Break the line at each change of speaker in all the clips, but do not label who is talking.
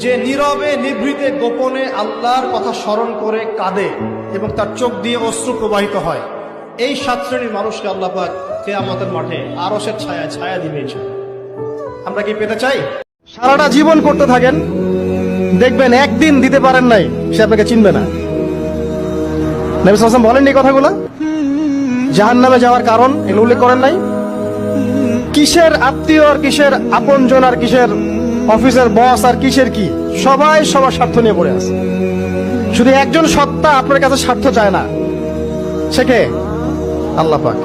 যে নীরবে নিভৃতে গোপনে আল্লাহর কথা স্মরণ করে কাঁদে এবং তার চোখ দিয়ে অশ্রু প্রবাহিত হয়, এই 7 শ্রেণীর মানুষকে আল্লাহ পাক কিয়ামতের মাঠে আরশের ছায়া ছায়া দিবে। আমরা কি পেতে চাই? সারাটা জীবন করতে থাকেন, দেখবেন একদিন দিতে পারেন নাই, সে আপনাকে চিনবে না। নবী সাল্লাল্লাহু আলাইহি ওয়াসাল্লাম বলেন এই কথাগুলো, জাহান্নামে যাওয়ার কারণ এগুলো উল্লেখ করেন নাই। কিসের আত্মীয় আর কিসের আপনজন আর কিসের অফিসের বস আর কিসের কি, সবাই সবার স্বার্থ নিয়ে পড়ে আছে। শুধু একজন সত্তা আপনার কাছে স্বার্থ চায় না, সে কে? আল্লাহ পাক।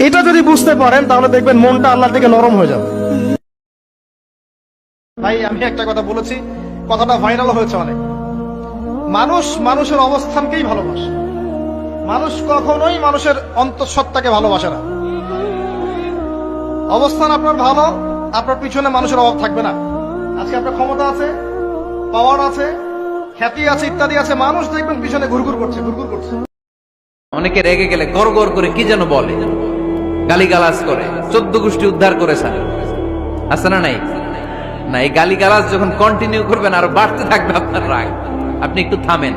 এটা যদি বুঝতে পারেন তাহলে দেখবেন মনটা আল্লাহর দিকে নরম হয়ে যাবে। ভাই আমি একটা কথা বলেছি, কথাটা ভাইরাল হয়েছে অনেক। মানুষ মানুষের অবস্থানকেই ভালোবাসে, মানুষ কখনোই মানুষের অন্তঃসত্ত্বাকে ভালোবাসে না। অবস্থান আপনার ভালো, আপনার পিছনে মানুষের অভাব থাকবে না। আজকে আপনার ক্ষমতা আছে, পাওয়ার আছে, খ্যাতি আছে, ইত্যাদি আছে, মানুষ দেখবেন পিছনে ঘুরঘুর করছে, ঘুরঘুর করছে।
অনেকে রেগে গেলে গড় গড় করে কি যেন বলে, গালিগালাজ করে, 14 গোষ্ঠী উদ্ধার করেছেন, আছে না নাই? না, এই গালিগালাজ যখন কন্টিনিউ করবেন আরো বাড়তে থাকবে আপনার রাগ। আপনি একটু থামেন,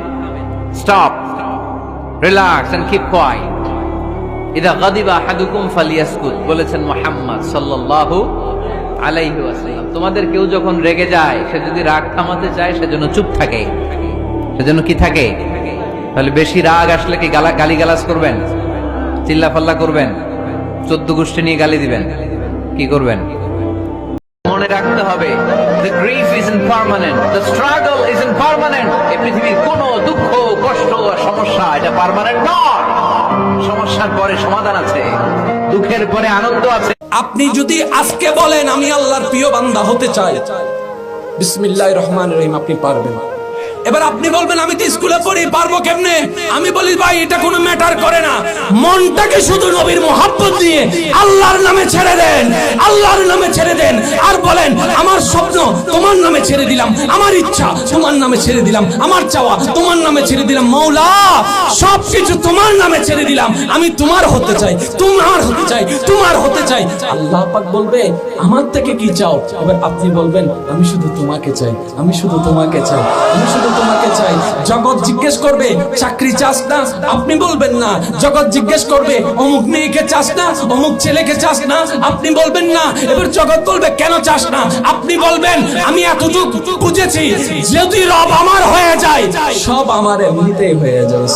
stop, relax and keep quiet. ইদা গাদিবা আহাদুকুম ফালিয়াসকুত বলেছেন মুহাম্মদ সাল্লাল্লাহু আলাইহি ওয়াসাল্লাম। তোমাদের কেউ যখন রেগে যায়, সে যদি রাগ থামাতে চায় সেজন্য চুপ থাকে, সেজন্য কি থাকে? তাহলে বেশি রাগ আসলে কি গালিগালাজ করবেন, চিল্লাফাল্লা করবেন, 14 গোষ্ঠী নিয়ে গালি দিবেন, কি করবেন? মনে রাখতে হবে, the grief isn't permanent, the struggle isn't permanent. এই পৃথিবীর কোনো দুঃখ, কষ্ট, সমস্যা এটা পার্মানেন্ট নয়। সমস্যার পরে সমাধান আছে, দুঃখের পরে আনন্দ আছে।
আপনি যদি আজকে বলেন আমি আল্লাহর প্রিয় বান্দা হতে চাই, বিসমিল্লাহির রহমানির রহিম, আপনি পারবেন। এবার আপনি বলবেন আমি তো স্কুলে পড়ি, পারবো কেমনে? আমি বলি ভাই এটা কোনো ম্যাটার করে না, মনটাকে শুধু নবীর মোহাব্বত দিয়ে আল্লাহর নামে ছেড়ে দেন, আল্লাহর নামে ছেড়ে দেন, আর বলেন আমার স্বপ্ন তোমার নামে ছেড়ে দিলাম, আমার ইচ্ছা তোমার নামে ছেড়ে দিলাম, আমার চাওয়া তোমার নামে ছেড়ে দিলাম, মৌলা সবকিছু তোমার নামে ছেড়ে দিলাম, আমি তোমার হতে চাই, তোমার হতে চাই, তোমার হতে চাই। আল্লাহ পাক বলবে আমার থেকে কি চাও? এবার আপনি বলবেন আমি শুধু তোমাকে চাই, আমি শুধু তোমাকে চাই, আমি শুধু তোমাকে চাই। জগৎ জিজ্ঞেস করবে চাকরি চাস না? আপনি বলবেন না। জগৎ জিজ্ঞেস করবে অমুক মেয়েকে চাস না, অমুক ছেলেকে চাস না? আপনি বলবেন না। এবার জগৎ বলবে কেন চাস না? আপনি বলবেন আমি এতটুকু বুঝেছি, যদি রব আমার হয়ে যায় সব আমার এমনিতেই হয়ে যাবে।